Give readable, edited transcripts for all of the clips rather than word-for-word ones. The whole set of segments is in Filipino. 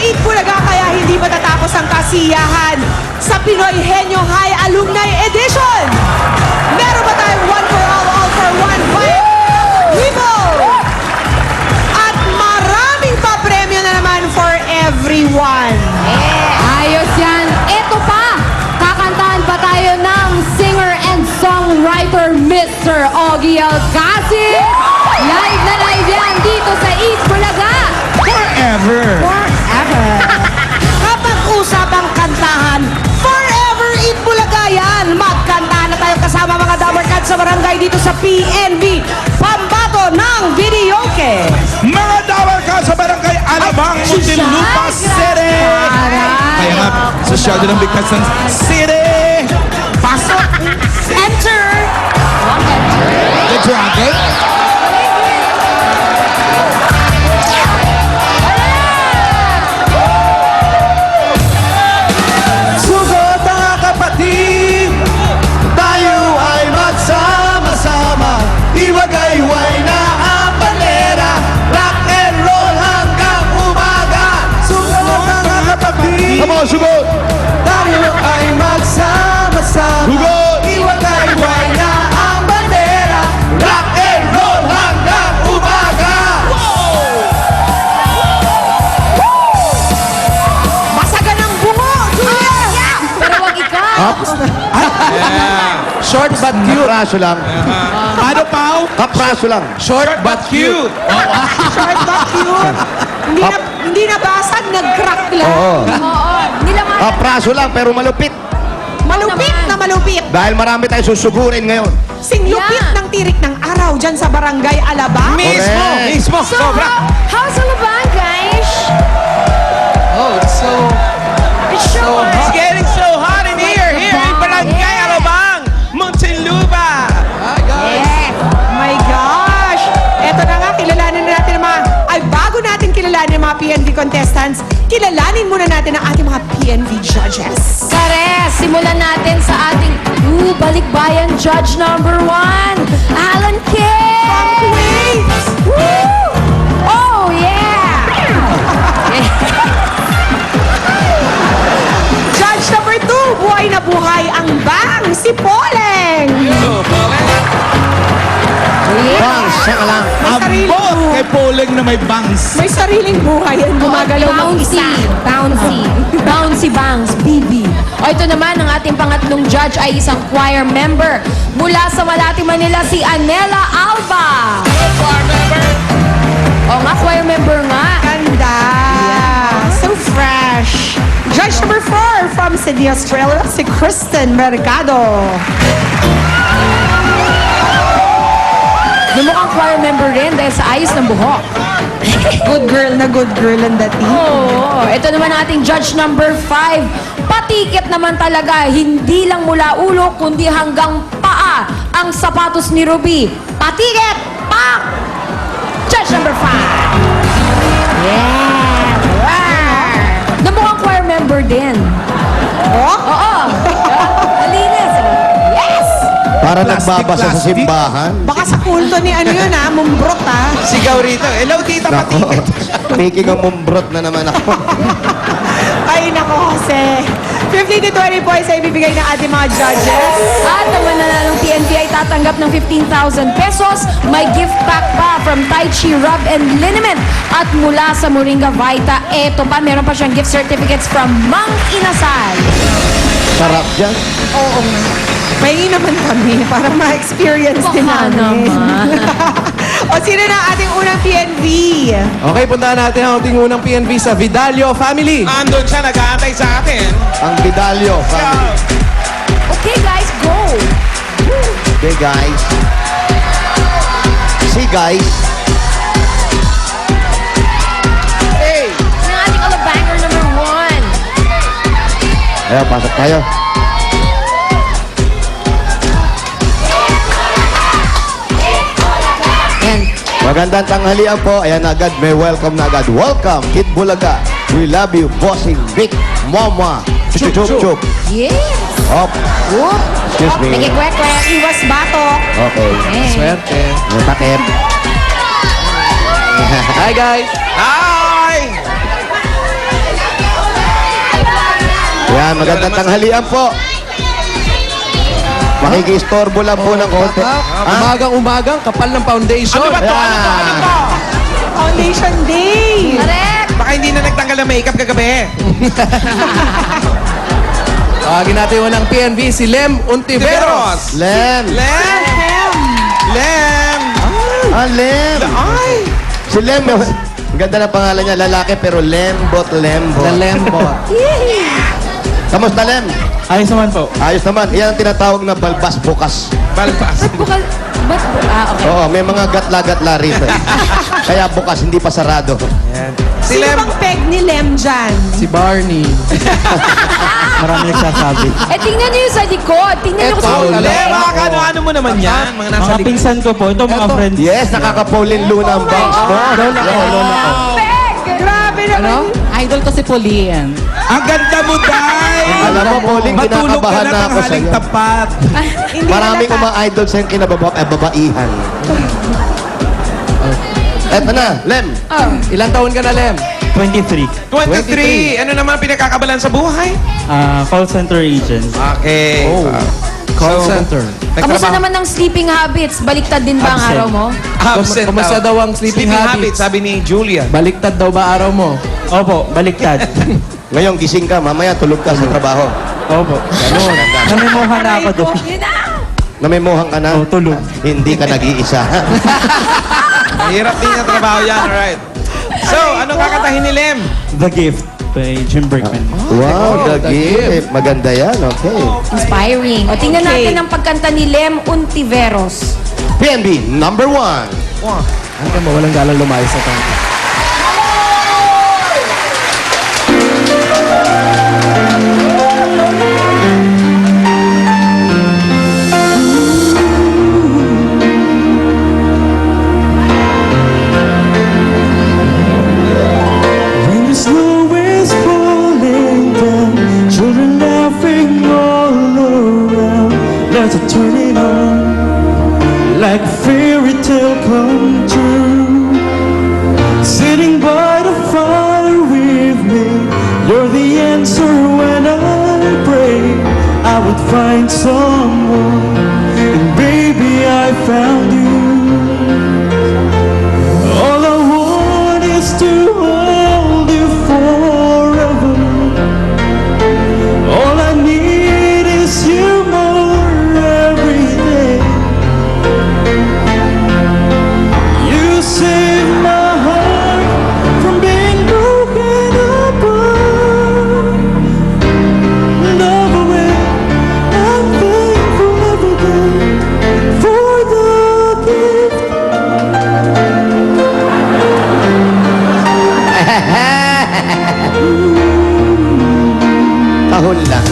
Eat Bulaga kaya hindi matatapos ang kasiyahan sa Pinoy Henyo High Alumni Edition. Meron ba tayong one for all for one fight? People! At maraming pa-premyo na naman for everyone. Ayos yan. Ito pa, kakantahan pa tayo ng singer and songwriter Mr. Ogie Alcacid. Live na live yan dito sa Eat Bulaga. Forever. Forever. Kapag usapang kantahan, forever Eat Bulaga yan. Magkantahan na tayo kasama mga Dabar Cats sa barangay dito sa PNB. Pambato ng videoke. Mga Dabar Cats sa barangay Alabang, Muntinlupa City. Kaya nga, sa show din ng Big Cats ng City. Pasok. Enter! The Dragon. Sugot mga kapatid, tayo ay magsama-sama. Iwagayway na ang bandera, rock and roll hanggang umaga. Sugot mga kapatid, Come on, sugot. tayo ay magsama-sama. Sugot. Iwagayway na ang bandera, rock and roll hanggang umaga. Basagan ng bungo, Julia! Pero wag ikaw. Short but cute. Kapraso lang. Ano, Pao? Kapraso lang. Short but cute. Short but cute. Hindi na basag, nag-crack lang. Oo. Oo. Nilaman. Kapraso lang pero malupit. Malupit na malupit. Dahil marami tayong susugurin ngayon. Singlupit Yeah. ng tirik ng araw dyan sa barangay Alabang. Mismo, Correct. mismo. So, Sobra. how's Alabang, guys? Oh, it's so hot. It's getting so hot in here. Here in Barangay Alabang, Muntinlupa. Yes. My gosh! Eto na nga, kilalanin na natin ang mga... Ay, bago natin kilalanin ang mga PNV contestants, kilalanin muna natin ang ating mga PNV judges. Kare, simulan natin sa ating balikbayan judge number 1, Alan K. From Kuwait! Woo! Oh, yeah! Judge number 2, buhay na buhay ang bang, si Poleng! Bang, siya ka lang. May sariling Ambot buhay. kay Poleng na may bangs. May sariling buhay yan, gumagalaw Bouncy, mag-isa. bouncy, bouncy bangs, BB. O ito naman, ang ating pangatlong judge ay isang choir member. Mula sa Malati, Manila, si Anela Alba. O nga, choir member nga. Ganda! So fresh! Judge number 4 from Sydney, Australia, si Kristen Mercado. Mukhang choir member rin dahil sa ayos ng buhok. Good girl na good girl ang dating. Oo. Ito naman ang ating judge number 5. Patikit naman talaga, hindi lang mula ulo, kundi hanggang paa ang sapatos ni Ruby. Patikit! Pak! Judge number 5. Yeah! Wow! Na mukhang choir member din. Oh? Oo. Malinis. Yes! Para Plastic, nagbabasa sa plastic. simbahan. Baka sa kulto ni ano yun ha, mumbrot ha. Sigaw rito. Hello, tita Nako, Pati. making a mumbrot na naman ako. Ay nako, Jose. 15 to 20 points ay ibibigay ng ating mga judges. At ang mananalong TNT ay tatanggap ng 15,000 pesos. May gift pack pa from Tai Chi Rub and Liniment. At mula sa Moringa Vita, eto pa, meron pa siyang gift certificates from Mang Inasal. Sarap dyan. Oo nga. Pahingi naman kami para ma-experience din Baka namin. naman. O sino na ang ating unang PNV? Okay, puntahan natin ang ating unang PNV sa Vidalio Family. Andun siya, nag-aantay sa atin. Ang Vidalio family. Okay guys, go! Okay, guys. See, guys. Hey! Ang ating Alabanger number 1. Ayan, pasok tayo. Yan. Magandang tanghalian po. Ayan agad, may welcome na agad. Welcome, Eat Bulaga. We love you, Bossing Vic, Mama. Chup, chup, chup. Yes! Op. Whoop! Excuse me. Nagkikwek-kwek. Iwas batok. Okay. Swerte. Takip. Hi guys! Hi! Ayan, magandang tanghalian po. Makikistorbo lang po ng konti. Umagang-umagang, kapal ng foundation. Ano ba to? Ano to? Ano to? Foundation Day! Correct! Baka hindi na nagtanggal ng makeup kagabi. Tawagin natin yung unang PNV, si Lem Untiveros. Lem. Lem! Lem! Ah, Lem. Ay! Si Lem, ang ganda ng pangalan niya, lalaki pero lembot. The Lembot. Kamusta, Lem? Ayos naman po. Ayos naman. Yan ang tinatawag na balbas bukas. Balbas. Bukal... Ba't... okay. Oo, may mga gatla-gatla rito. Kaya bukas, hindi pa sarado. Si Sino Lem. bang peg ni Lem dyan? Si Barney. Marami nagsasabi. Eh, tingnan niyo yung sa likod. Tingnan niyo kung Eto, saan Lem. Lem, mga ano mo naman yan? Mga nasa Mga likod. pinsan ko po. Ito mga Eto. friends. Yes, nakaka-Pauline Luna ang bangs mo. Lola ko, lola ko. Grabe naman. Idol ko si Pauline. Ang ganda mo, Day! Alam mo, Pauline, Matulog ka kinakabahan na na ako tanghaling sa'yo. tapat. Hindi Maraming halata. uma-idol sa'yo kinababaihan. Eto na, Lem. Ilang taon ka na, Lem? 23. 23. Ano naman pinagkakabalan sa buhay? Call center agent. Okay. Oh. Call center. Kamusta naman ang sleeping habits? Baliktad din ba ang Absent. araw mo? Absent Kumusta daw ang sleeping habits? Sabi ni Julia. Baliktad daw ba araw mo? Opo, baliktad. Ngayon, gising ka, mamaya tulog ka sa trabaho. Opo. Ganun. Namimuha na ako doon. Yun na! Namimuhang ka na? Oh, tulog. Hindi ka nag-iisa. Mahirap din yung trabaho yan, alright. So, anong kakantahin ni Lem? The Gift by Jim Bergman. Wow, Oh, the the gift. Maganda yan, okay. Inspiring. O, tingnan Okay. natin ang pagkanta ni Lem Untiveros. PNB, number 1. Ano ka walang galang lumayas sa tangka. When the snow is falling down, children laughing all around, let's turn it on like a fairy tale come true. Sitting by the fire with me, you're the answer when I pray. I would find someone, and baby, I found you. All I want is to hold you forever. All I need is you more every day. You save my heart from being broken apart. Love away, I'm thankful every day for the gift. Kahon lang.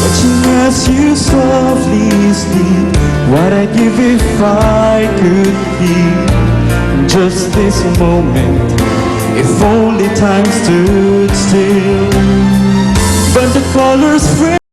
Watching as you softly sleep, what I'd give if I could keep just this moment, if only time stood still. But the colors fade